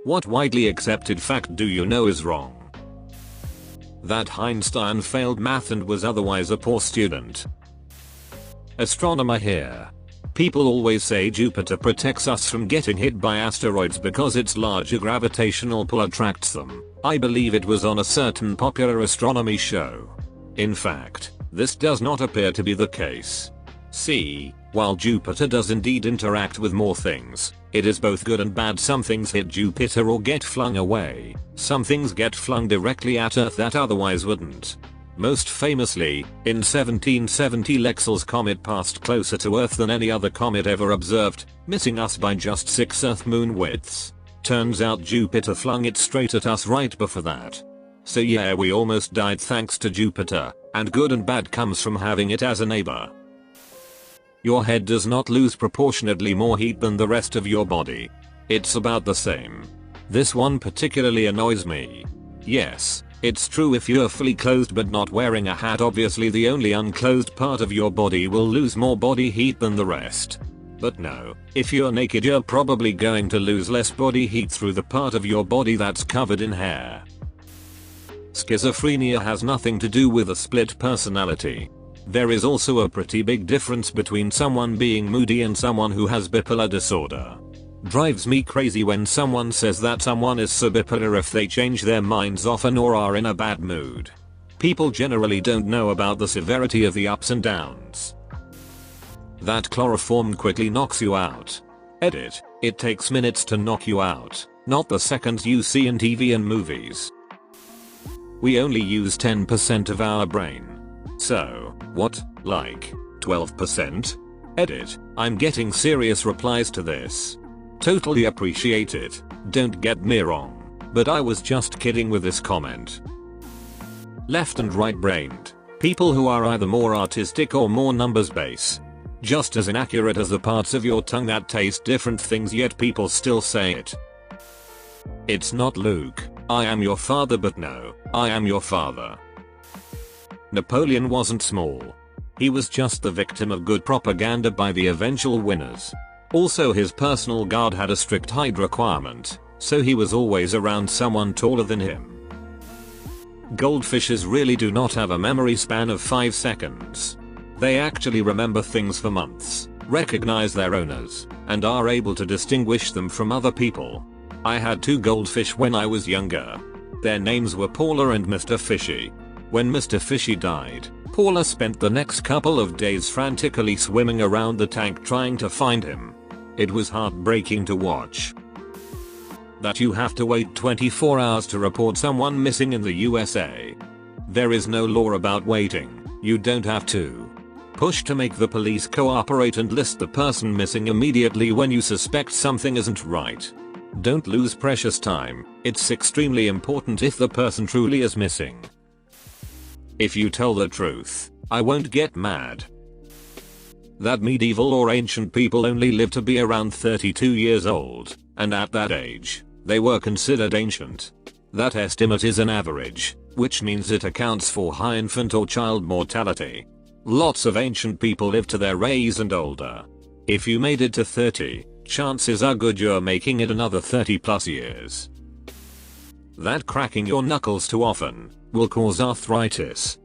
What widely accepted fact do you know is wrong? That Einstein failed math and was otherwise a poor student. Astronomer here. People always say Jupiter protects us from getting hit by asteroids because its larger gravitational pull attracts them. I believe it was on a certain popular astronomy show. In fact, this does not appear to be the case. See, while Jupiter does indeed interact with more things, it is both good and bad. Some things hit Jupiter or get flung away. Some things get flung directly at Earth that otherwise wouldn't. Most famously, in 1770 Lexell's comet passed closer to Earth than any other comet ever observed, missing us by just 6 Earth-moon widths. Turns out Jupiter flung it straight at us right before that. So yeah, we almost died thanks to Jupiter, and good and bad comes from having it as a neighbor. Your head does not lose proportionately more heat than the rest of your body. It's about the same. This one particularly annoys me. Yes, it's true if you're fully clothed but not wearing a hat, obviously the only unclothed part of your body will lose more body heat than the rest. But no, if you're naked you're probably going to lose less body heat through the part of your body that's covered in hair. Schizophrenia has nothing to do with a split personality. There is also a pretty big difference between someone being moody and someone who has bipolar disorder. Drives me crazy when someone says that someone is so bipolar if they change their minds often or are in a bad mood. People generally don't know about the severity of the ups and downs. That chloroform quickly knocks you out. Edit, it takes minutes to knock you out, not the seconds you see in TV and movies. We only use 10% of our brain. So, what, like, 12%? Edit, I'm getting serious replies to this. Totally appreciate it, don't get me wrong, but I was just kidding with this comment. Left and right brained. People who are either more artistic or more numbers based. Just as inaccurate as the parts of your tongue that taste different things yet people still say it. It's not Luke, I am your father, but no, I am your father. Napoleon wasn't small. He was just the victim of good propaganda by the eventual winners. Also his personal guard had a strict height requirement, so he was always around someone taller than him. Goldfishes really do not have a memory span of 5 seconds. They actually remember things for months, recognize their owners, and are able to distinguish them from other people. I had 2 goldfish when I was younger. Their names were Paula and Mr. Fishy. When Mr. Fishy died, Paula spent the next couple of days frantically swimming around the tank trying to find him. It was heartbreaking to watch. That you have to wait 24 hours to report someone missing in the USA. There is no law about waiting, you don't have to. Push to make the police cooperate and list the person missing immediately when you suspect something isn't right. Don't lose precious time, it's extremely important if the person truly is missing. If you tell the truth, I won't get mad. That medieval or ancient people only lived to be around 32 years old, and at that age, they were considered ancient. That estimate is an average, which means it accounts for high infant or child mortality. Lots of ancient people live to their age and older. If you made it to 30, chances are good you're making it another 30 plus years. That cracking your knuckles too often will cause arthritis.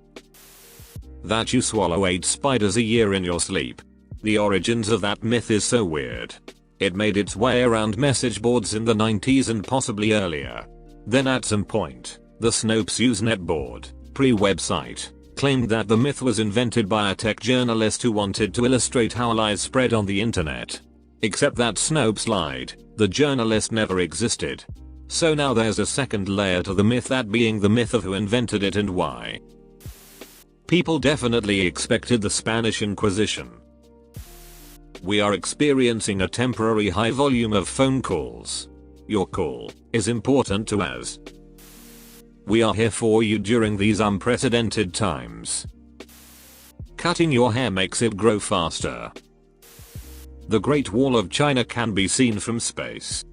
That you swallow 8 spiders a year in your sleep. The origins of that myth is so weird. It made its way around message boards in the 90s and possibly earlier. Then at some point, the Snopes Usenet board, pre-website, claimed that the myth was invented by a tech journalist who wanted to illustrate how lies spread on the internet. Except that Snopes lied, the journalist never existed. So now there's a second layer to the myth, that being the myth of who invented it and why. People definitely expected the Spanish Inquisition. We are experiencing a temporary high volume of phone calls. Your call is important to us. We are here for you during these unprecedented times. Cutting your hair makes it grow faster. The Great Wall of China can be seen from space.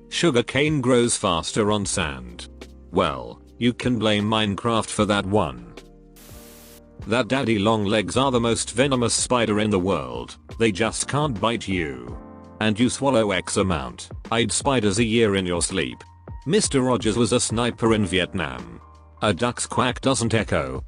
Sugarcane grows faster on sand. Well, you can blame Minecraft for that one. That daddy long legs are the most venomous spider in the world, they just can't bite you. And you swallow X amount. I'd spiders a year in your sleep. Mr. Rogers was a sniper in Vietnam. A duck's quack doesn't echo.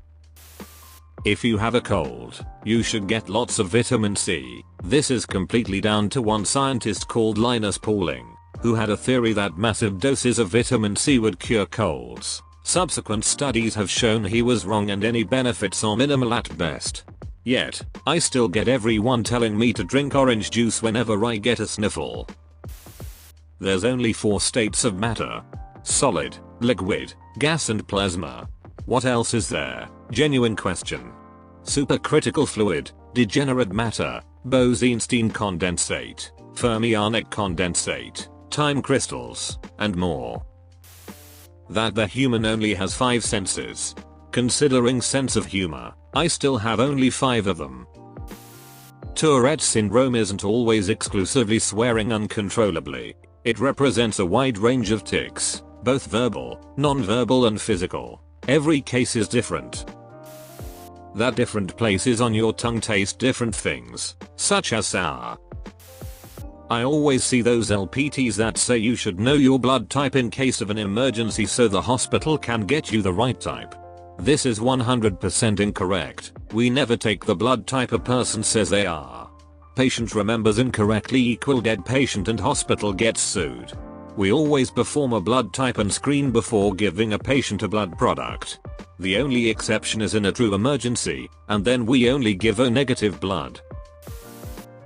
If you have a cold, you should get lots of vitamin C. This is completely down to one scientist called Linus Pauling, who had a theory that massive doses of vitamin C would cure colds. Subsequent studies have shown he was wrong and any benefits are minimal at best. Yet, I still get everyone telling me to drink orange juice whenever I get a sniffle. There's only 4 states of matter: solid, liquid, gas and plasma. What else is there? Genuine question. Supercritical fluid, degenerate matter, Bose-Einstein condensate, fermionic condensate, time crystals, and more. That the human only has 5 senses. Considering sense of humor, I still have only 5 of them. Tourette's syndrome isn't always exclusively swearing uncontrollably. It represents a wide range of tics, both verbal, non-verbal and physical. Every case is different. That different places on your tongue taste different things, such as sour. I always see those LPTs that say you should know your blood type in case of an emergency so the hospital can get you the right type. This is 100% incorrect. We never take the blood type a person says they are. Patient remembers incorrectly equal dead patient and hospital gets sued. We always perform a blood type and screen before giving a patient a blood product. The only exception is in a true emergency, and then we only give O negative blood.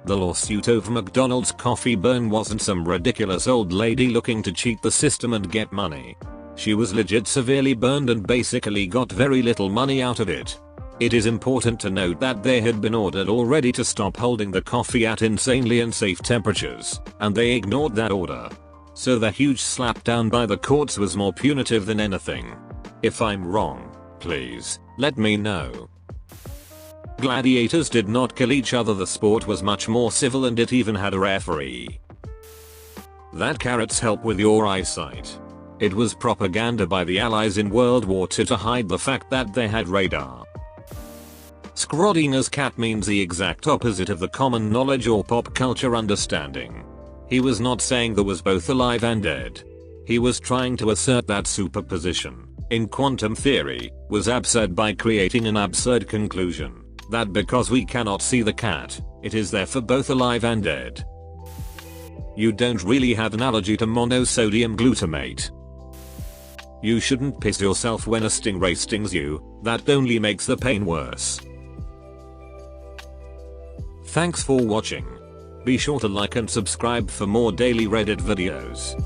The lawsuit over McDonald's coffee burn wasn't some ridiculous old lady looking to cheat the system and get money. She was legit severely burned and basically got very little money out of it. It is important to note that they had been ordered already to stop holding the coffee at insanely unsafe temperatures, and they ignored that order. So the huge slapdown by the courts was more punitive than anything. If I'm wrong, please, let me know. Gladiators did not kill each other. The sport was much more civil and it even had a referee. That carrots help with your eyesight. It was propaganda by the Allies in World War II to hide the fact that they had radar. Schrödinger's cat means the exact opposite of the common knowledge or pop culture understanding. He was not saying there was both alive and dead. He was trying to assert that superposition, in quantum theory, was absurd by creating an absurd conclusion, that because we cannot see the cat, it is there for both alive and dead. You don't really have an allergy to monosodium glutamate. You shouldn't piss yourself when a stingray stings you, that only makes the pain worse. Thanks for watching. Be sure to like and subscribe for more daily Reddit videos.